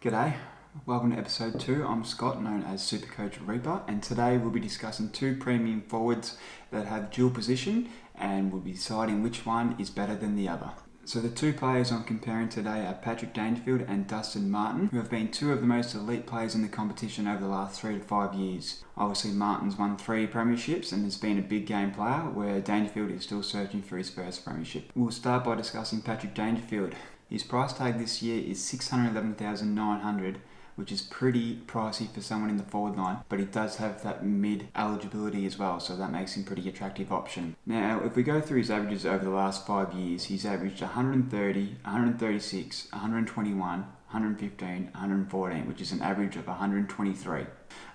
G'day, welcome to episode 2. I'm Scott, known as Supercoach Reaper, and today we'll be discussing two premium forwards that have dual position and we'll be deciding which one is better than the other. So the two players I'm comparing today are Patrick Dangerfield and DUSTIN Martin, who have been two of the most elite players in the competition over the last 3 to 5 years. Obviously Martin's won 3 premierships and has been a big game player, where Dangerfield is still searching for his first premiership. We'll start by discussing Patrick Dangerfield. His price tag this year is $611,900, which is pretty pricey for someone in the forward line, but he does have that mid eligibility as well, so that makes him a pretty attractive option. Now, if we go through his averages over the last 5 years, he's averaged 130, 136, 121, 115, 114, which is an average of 123.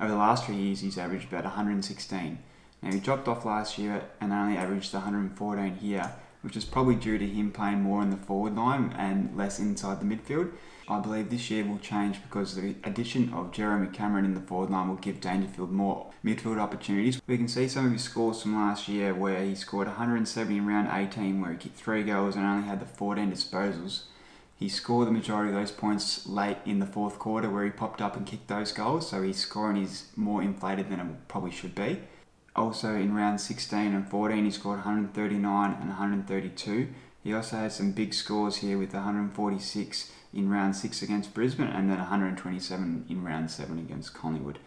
Over the last 3 years, he's averaged about 116. Now, he dropped off last year and only averaged 114 here, which is probably due to him playing more in the forward line and less inside the midfield. I believe this year will change because the addition of Jeremy Cameron in the forward line will give Dangerfield more midfield opportunities. We can see some of his scores from last year, where he scored 170 in round 18, where he kicked 3 goals and only had the 14 disposals. He scored the majority of those points late in the fourth quarter, where he popped up and kicked those goals, so his scoring is more inflated than it probably should be. Also in round 16 and 14 he scored 139 and 132. He also had some big scores here with 146 in round 6 against Brisbane and then 127 in round 7 against Collingwood.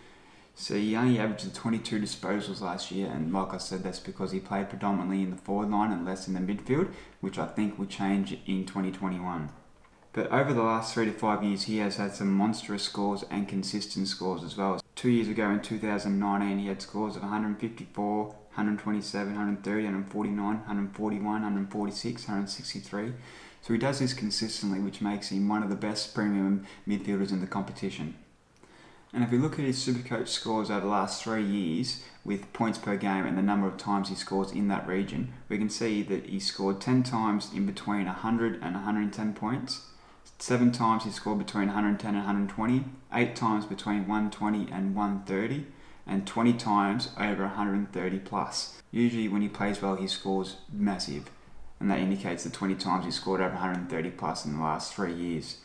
So he only averaged 22 disposals last year, and like I said, that's because he played predominantly in the forward line and less in the midfield, which I think will change in 2021. But over the last 3 to 5 years, he has had some monstrous scores and consistent scores as well. 2 years ago in 2019, he had scores of 154, 127, 130, 149, 141, 146, 163. So he does this consistently, which makes him one of the best premium midfielders in the competition. And if we look at his Supercoach scores over the last 3 years, with points per game and the number of times he scores in that region, we can see that he scored 10 times in between 100 and 110 points. 7 times he scored between 110 and 120, 8 times between 120 and 130, and 20 times over 130 plus. Usually when he plays well, he scores massive, and that indicates the 20 times he scored over 130 plus in the last 3 years.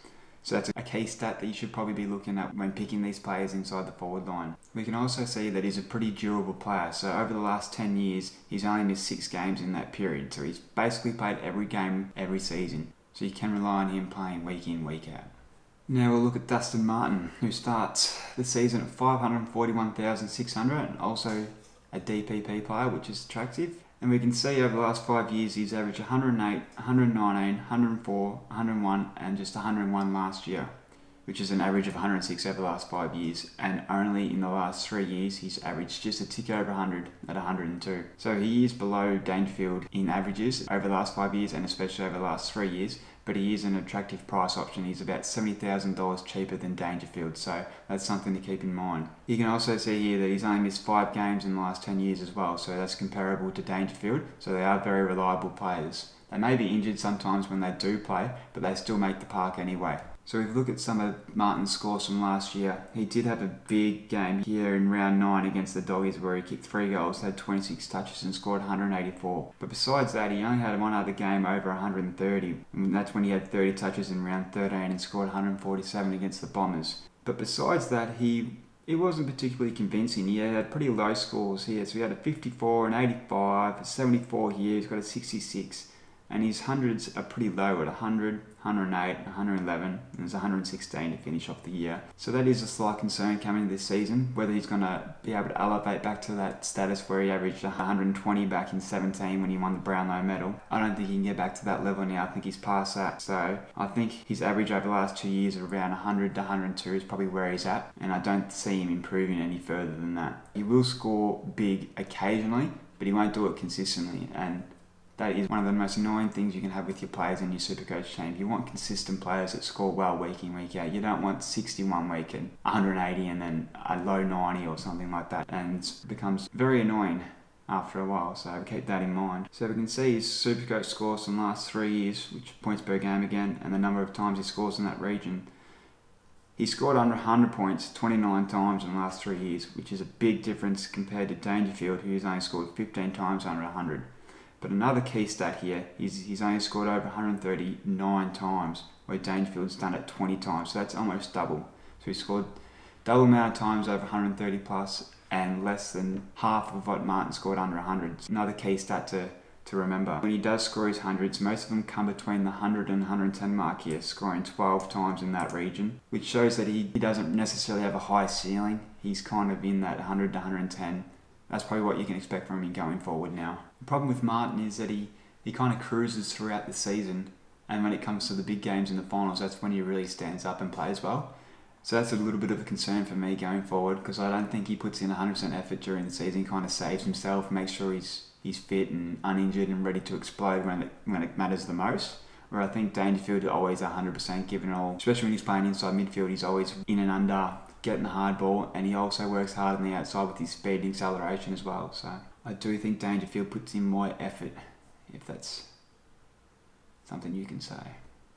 So that's a key stat that you should probably be looking at when picking these players inside the forward line. We can also see that he's a pretty durable player. So over the last 10 years, he's only missed 6 games in that period. So he's basically played every game every season. So you can rely on him playing week in, week out. Now we'll look at DUSTIN Martin, who starts the season at 541,600 and also a DPP player, which is attractive. And we can see over the last 5 years he's averaged 108, 119, 104, 101 and just 101 last year, which is an average of 106 over the last 5 years, and only in the last 3 years he's averaged just a tick over 100 at 102. So he is below Dangerfield in averages over the last 5 years and especially over the last 3 years, but he is an attractive price option. He's about $70,000 cheaper than Dangerfield, so that's something to keep in mind. You can also see here that he's only missed 5 games in the last 10 years as well, so that's comparable to Dangerfield, so they are very reliable players. They may be injured sometimes when they do play, but they still make the park anyway. So if we look at some of Martin's scores from last year, he did have a big game here in round 9 against the Doggies, where he kicked 3 goals, had 26 touches and scored 184. But besides that, he only had one other game over 130, and that's when he had 30 touches in round 13 and scored 147 against the Bombers. But besides that, it wasn't particularly convincing. He had pretty low scores here, so he had a 54, an 85, a 74 here, he's got a 66. And his hundreds are pretty low at 100, 108, 111, and there's 116 to finish off the year. So that is a slight concern coming into this season, whether he's going to be able to elevate back to that status where he averaged 120 back in 17 when he won the Brownlow medal. I don't think he can get back to that level now. I think he's past that. So I think his average over the last 2 years of around 100 to 102 is probably where he's at, and I don't see him improving any further than that. He will score big occasionally, but he won't do it consistently, and that is one of the most annoying things you can have with your players in your Supercoach team. You want consistent players that score well week in, week out. You don't want 61 week and 180 and then a low 90 or something like that. And it becomes very annoying after a while, so keep that in mind. So we can see his Supercoach scores from the last 3 years, which points per game again, and the number of times he scores in that region. He scored under 100 points 29 times in the last 3 years, which is a big difference compared to Dangerfield, who's only scored 15 times under 100. But another key stat here is he's only scored over 139 times, where Dangerfield's done it 20 times, so that's almost double. So he scored double amount of times over 130 plus and less than half of what Martin scored under 100. It's another key stat to remember. When he does score his hundreds, most of them come between the 100 and 110 mark here, scoring 12 times in that region, which shows that he doesn't necessarily have a high ceiling. He's kind of in that 100 to 110. That's probably what you can expect from him going forward now. The problem with Martin is that he kind of cruises throughout the season, and when it comes to the big games in the finals, that's when he really stands up and plays well. So that's a little bit of a concern for me going forward, because I don't think he puts in 100% effort during the season. He kind of saves himself, makes sure he's fit and uninjured and ready to explode when it matters the most. Where I think Dangerfield is always 100% given all, especially when he's playing inside midfield. He's always in and under, getting the hard ball, and he also works hard on the outside with his speed and acceleration as well. So I do think Dangerfield puts in more effort, if that's something you can say.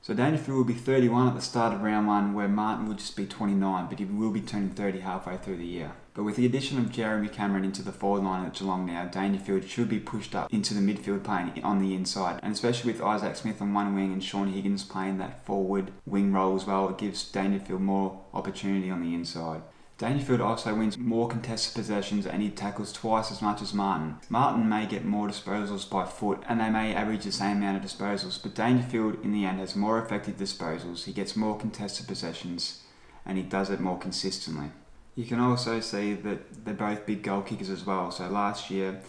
So Dangerfield will be 31 at the start of round 1, where Martin will just be 29, but he will be turning 30 halfway through the year. But with the addition of Jeremy Cameron into the forward line at Geelong now, Dangerfield should be pushed up into the midfield playing on the inside. And especially with Isaac Smith on one wing and Sean Higgins playing that forward wing role as well, it gives Dangerfield more opportunity on the inside. Dangerfield also wins more contested possessions and he tackles twice as much as Martin. Martin may get more disposals by foot and they may average the same amount of disposals, but Dangerfield in the end has more effective disposals, he gets more contested possessions and he does it more consistently. You can also see that they're both big goal kickers as well. So last year,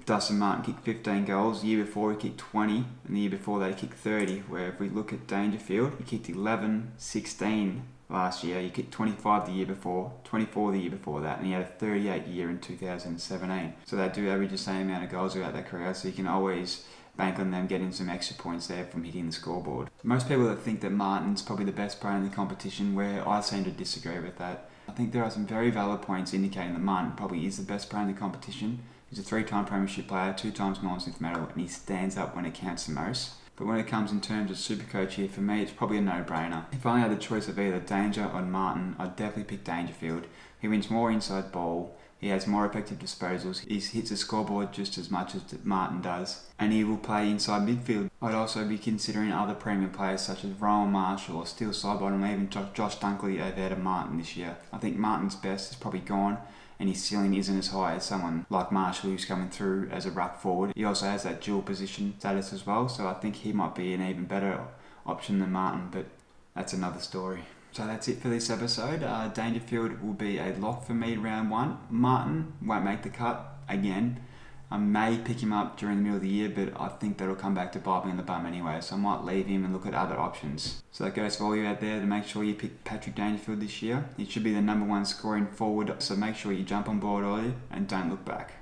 Dustin Martin kicked 15 goals, the year before he kicked 20 and the year before that he kicked 30, where if we look at Dangerfield, he kicked 11, 16 last year, he kicked 25 the year before, 24 the year before that, and he had a 38 year in 2017. So they do average the same amount of goals throughout their career, so you can always bank on them getting some extra points there from hitting the scoreboard. Most people that think that Martin's probably the best player in the competition, where I seem to disagree with that. I think there are some very valid points indicating that Martin probably is the best player in the competition. He's a 3-time premiership player, 2 times Norm Smith medal, and he stands up when it counts the most. But when it comes in terms of Supercoach here, for me, it's probably a no-brainer. If I had the choice of either Danger or Martin, I'd definitely pick Dangerfield. He wins more inside ball, he has more effective disposals, he hits the scoreboard just as much as Martin does, and he will play inside midfield. I'd also be considering other premium players such as Rowan Marshall or Steele Sidebottom, or even Josh Dunkley over to Martin this year. I think Martin's best is probably gone, and his ceiling isn't as high as someone like Marshall who's coming through as a ruck forward. He also has that dual position status as well, so I think he might be an even better option than Martin, but that's another story. So that's it for this episode. Dangerfield will be a lock for me round 1. Martin won't make the cut again. I may pick him up during the middle of the year, but I think that'll come back to bite me in the bum anyway, so I might leave him and look at other options. So that goes for all you out there to make sure you pick Patrick Dangerfield this year. He should be the number 1 scoring forward, so make sure you jump on board early and don't look back.